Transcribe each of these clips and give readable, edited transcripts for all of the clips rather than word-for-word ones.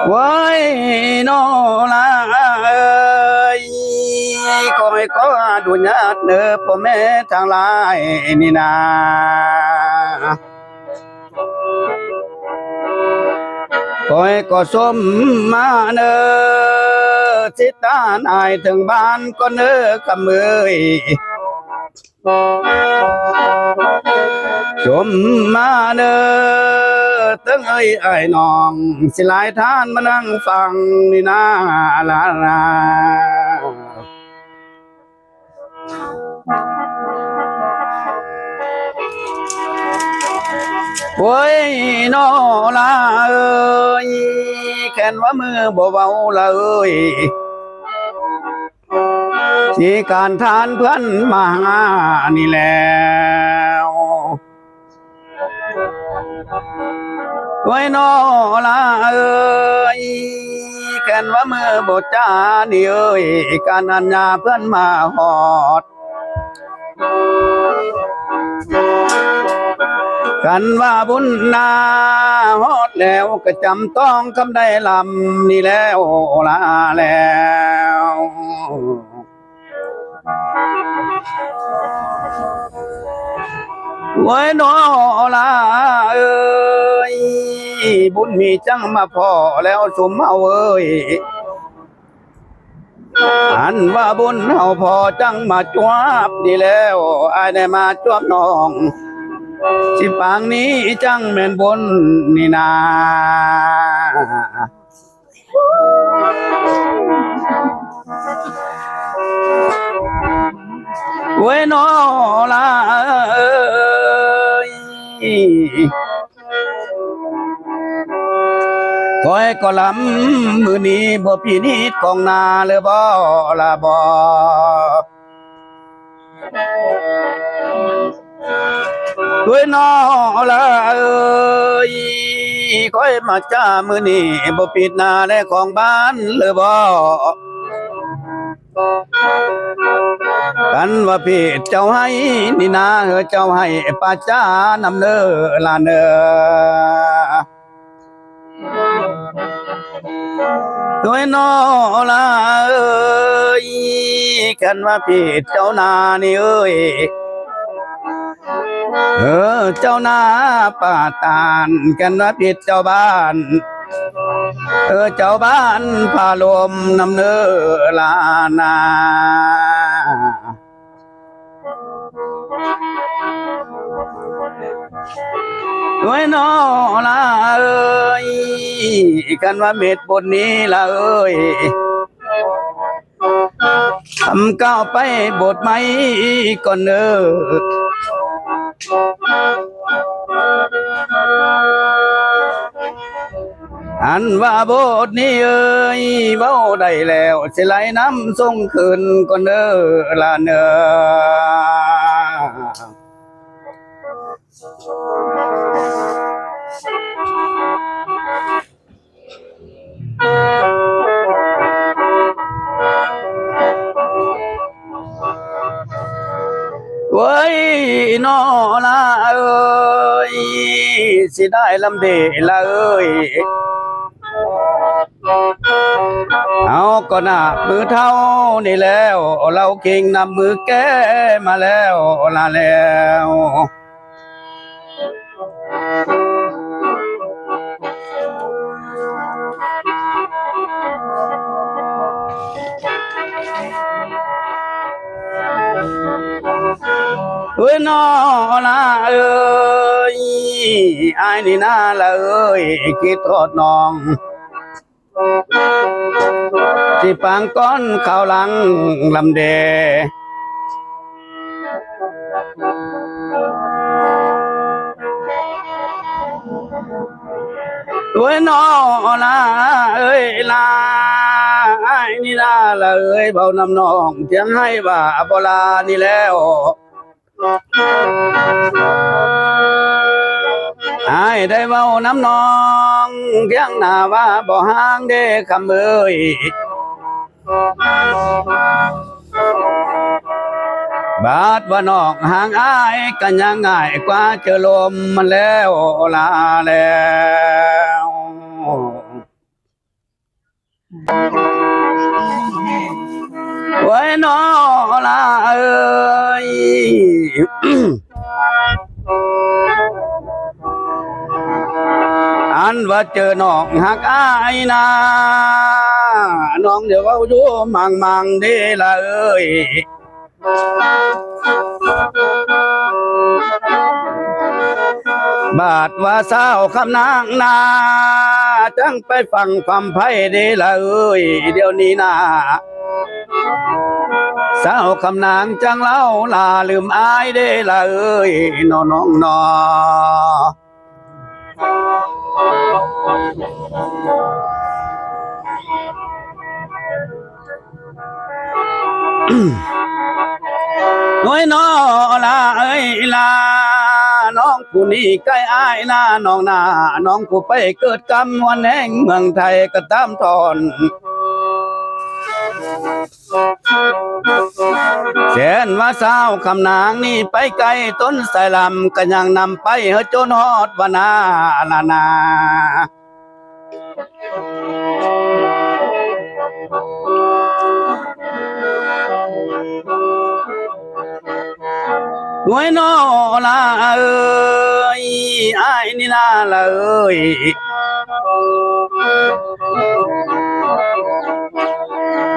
ไว้นอลาเอ้ยคอยก็ดูญาติเด้อพ่อแม่ทางหลายนี่นาคอยก็สมมาเนอสิตานายถึงบ้านก็เนอกำมือสมมาเนอตึงเอ้ยไอ้น้องสิหลายท่านมานั่งฟังนี่นาลาลาโอ้ยนอลาเอ้ยแค่นว่ามือบ่เบาละเอ้ยที่การทานเพื่อนมาหานี่แล้วโอ้ยนอลาเอ้ยแค่นว่ามือบ่จ้านี่เอ้ยการอัญญาเพื่อนมาหอดกันว่าบุญนาฮอดแล้วก็จำต้องคำได้ลำนี่แล้วลาแล้วไว้นอลาเอ้ยบุญมีจังมาพอแล้วสมเอาเอ้ยอันว่าบุญเฮาพอจังมาจวบนี่แล้วอายได้มาจวบน้องสิปางนี้จังแม่นบนนี่นาเว้ยนอลาเอ้ยคอยก็ลำมือนี้บ่พี่นิดของนาเลยบ่ละบ่ด้วยนอละเอ้ยคอยมาจ้ามือนี้บ่ปิดหน้าและของบ้านเลยบ่กันว่าพี่เจ้าให้นี่นาเจ้าให้ป้าจ้านำเนอลาเนอด้วยนอละเอ้ยกันว่าพี่เจ้านานี่เอ้ยเจ้านาป่าตานกันว่าผิดเจ้าบ้านเจ้าบ้านพาลมนำเนอลานาด้วยนอลาเอ้ยกันว่าเม็ดบนนี้ละเอ้ยทำก้าวไปบทไหมก่อนเนออันว่าบทนี้เอ้ยเว้าได้แล้วสิไหลน้ำส่งคืนก่อนเนอละเนอเว้ยนอละเอ้ยสิได้ลำเดละเอ้ยเอาก็น่ามือเท่านี่แล้วเราเก่งนำมือแก้มาแล้วลาแล้วเอ้ยนอละเอ้ยไอ้นี่น่าละเอ้ยคิดทอดน้องสิปังก้อนข้าวหลังลำเดเอ้ยนอละเอ้ยลาไอ้นี่น่าละเอ้ยเบาน้ำนองเทียงให้ว่าโบราณนี่แล้วไอ้ได้เบาน้ำนองเทียงหน้าว่าบ่ห่างเด้คำเอ้ยบาดว่านอกห่างอ้ายกันยังง่ายกว่าเจอลมมันแล้วลาแล้ว อันว่าเจอน้องหักอายนาน้องเดี๋ยวเอาอยู่มังเด้ละเอ้ยบาดว่าเศร้าคำนางนาจังไปฟังความไพ่เด้ละเอ้ยเดี๋ยวนี้นาเศร้าคำนางจังเล่าลาลืมอายเด้ละเอ้ยน้องน้อน้อยน้อลาเอ้ยลาน้องผู้นี้ใกล้อายนาน้องนาน้องผู้ไปเกิดกรรมวันแห่งเมืองไทยก็ตามทอนแสนว่าสาวคำนางนี่ไปไกลต้นสายลำก็ยังนำไปเฮจนฮอดวนาลานาด้วยน้อละเอ้ยอ้ายนี่นาละเอ้ย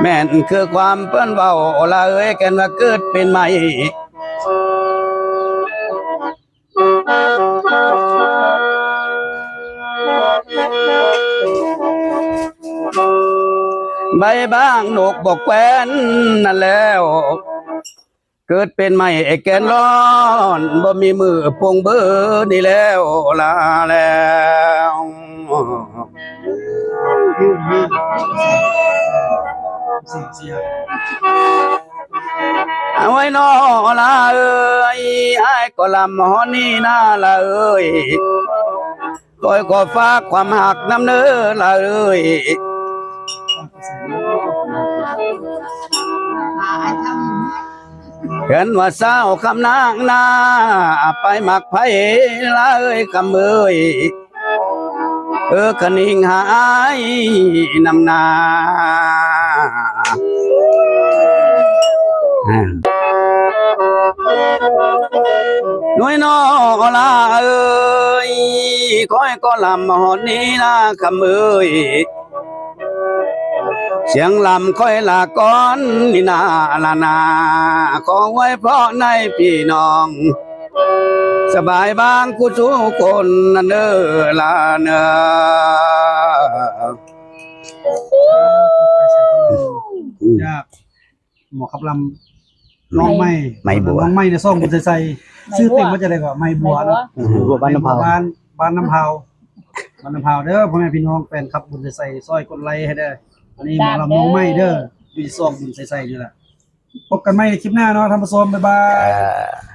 แม่นคือความเปิ้นเว้าละเอ้ยกันว่าเกิดเป็นใหม่ใบบ้างนกบอกแควนนั่นแล้วเกิดเป็นไม่ไอ้แกนร้อนบ่มีมือพวงเบอร์นี่แล้วลาแล้วเอาไว้นอลาเอ้ยไอ้ก็ลำหอนี่นาละเอ้ยคอยก็ฝากความหักน้ำเนื้อละเอ้ยเห็นว่าเศร้าคำนางนาไปหมักไผ่ละเอ้ยคำเอ้ยคนิ่งหายนำนาหน่วยนอลาเอ้ยก้อยก็ลำหอดนี้นะคำเอ้ยเสียงลำค่อยลาก้อนนี่นาลานาขอไว้เพราะในพี่น้องสบายบางกูทุกคนนั่นเด้อลาเนออยากหมอขับลำน้องไม่บัวน้องไม่เนี่ยซ่องบุญใส่ชื่อเต็มว่าจะได้ก็ไม่บัวนะบ้านน้ำเผาบ้านน้ำเผาบ้านน้ำเผาเด้อพ่อแม่พี่น้องแฟนครับบุญใส่ซอยกดไลค์ให้ได้อันนี้หมอลำน้องไม่เด้อมีซ่องบุญใส่นี่แหละพบกันใหม่ในคลิปหน้าเนาะท่านผู้ชมบ๊ายบาย